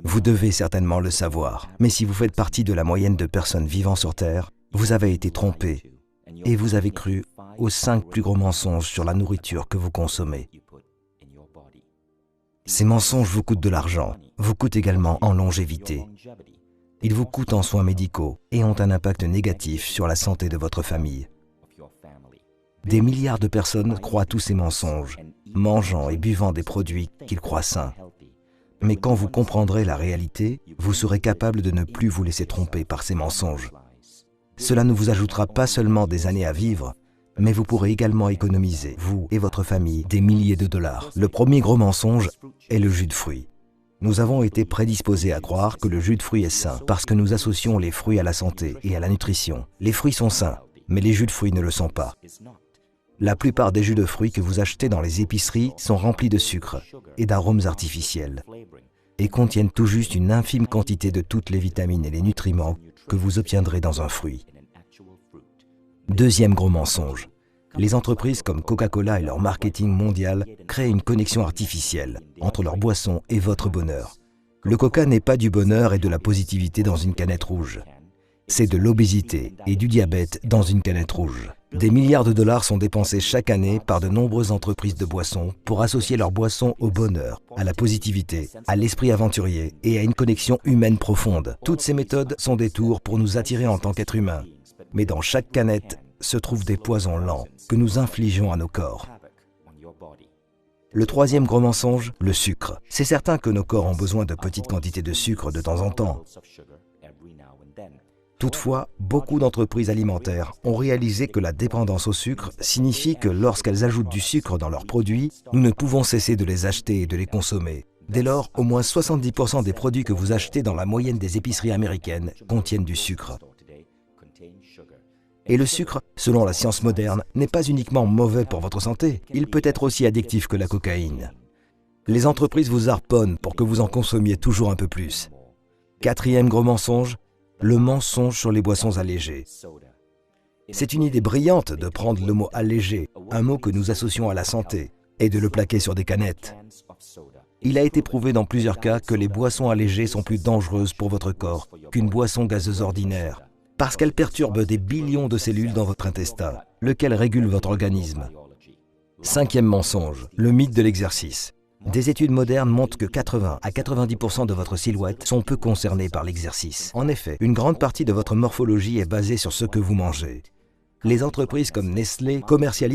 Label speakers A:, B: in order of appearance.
A: Vous devez certainement le savoir, mais si vous faites partie de la moyenne de personnes vivant sur Terre, vous avez été trompé et vous avez cru aux 5 plus gros mensonges sur la nourriture que vous consommez. Ces mensonges vous coûtent de l'argent, vous coûtent également en longévité. Ils vous coûtent en soins médicaux et ont un impact négatif sur la santé de votre famille. Des milliards de personnes croient tous ces mensonges, mangeant et buvant des produits qu'ils croient sains. Mais quand vous comprendrez la réalité, vous serez capable de ne plus vous laisser tromper par ces mensonges. Cela ne vous ajoutera pas seulement des années à vivre, mais vous pourrez également économiser, vous et votre famille, des milliers de dollars. Le premier gros mensonge est le jus de fruits. Nous avons été prédisposés à croire que le jus de fruits est sain parce que nous associons les fruits à la santé et à la nutrition. Les fruits sont sains, mais les jus de fruits ne le sont pas. La plupart des jus de fruits que vous achetez dans les épiceries sont remplis de sucre et d'arômes artificiels et contiennent tout juste une infime quantité de toutes les vitamines et les nutriments que vous obtiendrez dans un fruit. Deuxième gros mensonge. Les entreprises comme Coca-Cola et leur marketing mondial créent une connexion artificielle entre leur boisson et votre bonheur. Le Coca n'est pas du bonheur et de la positivité dans une canette rouge. C'est de l'obésité et du diabète dans une canette rouge. Des milliards de dollars sont dépensés chaque année par de nombreuses entreprises de boissons pour associer leurs boissons au bonheur, à la positivité, à l'esprit aventurier et à une connexion humaine profonde. Toutes ces méthodes sont des tours pour nous attirer en tant qu'êtres humains. Mais dans chaque canette se trouvent des poisons lents que nous infligeons à nos corps. Le troisième gros mensonge, le sucre. C'est certain que nos corps ont besoin de petites quantités de sucre de temps en temps. Toutefois, beaucoup d'entreprises alimentaires ont réalisé que la dépendance au sucre signifie que lorsqu'elles ajoutent du sucre dans leurs produits, nous ne pouvons cesser de les acheter et de les consommer. Dès lors, au moins 70% des produits que vous achetez dans la moyenne des épiceries américaines contiennent du sucre. Et le sucre, selon la science moderne, n'est pas uniquement mauvais pour votre santé, il peut être aussi addictif que la cocaïne. Les entreprises vous harponnent pour que vous en consommiez toujours un peu plus. Quatrième gros mensonge, le mensonge sur les boissons allégées. C'est une idée brillante de prendre le mot « allégé », un mot que nous associons à la santé, et de le plaquer sur des canettes. Il a été prouvé dans plusieurs cas que les boissons allégées sont plus dangereuses pour votre corps qu'une boisson gazeuse ordinaire, parce qu'elles perturbent des billions de cellules dans votre intestin, lequel régule votre organisme. Cinquième mensonge, le mythe de l'exercice. Des études modernes montrent que 80 à 90% de votre silhouette sont peu concernées par l'exercice. En effet, une grande partie de votre morphologie est basée sur ce que vous mangez. Les entreprises comme Nestlé commercialisent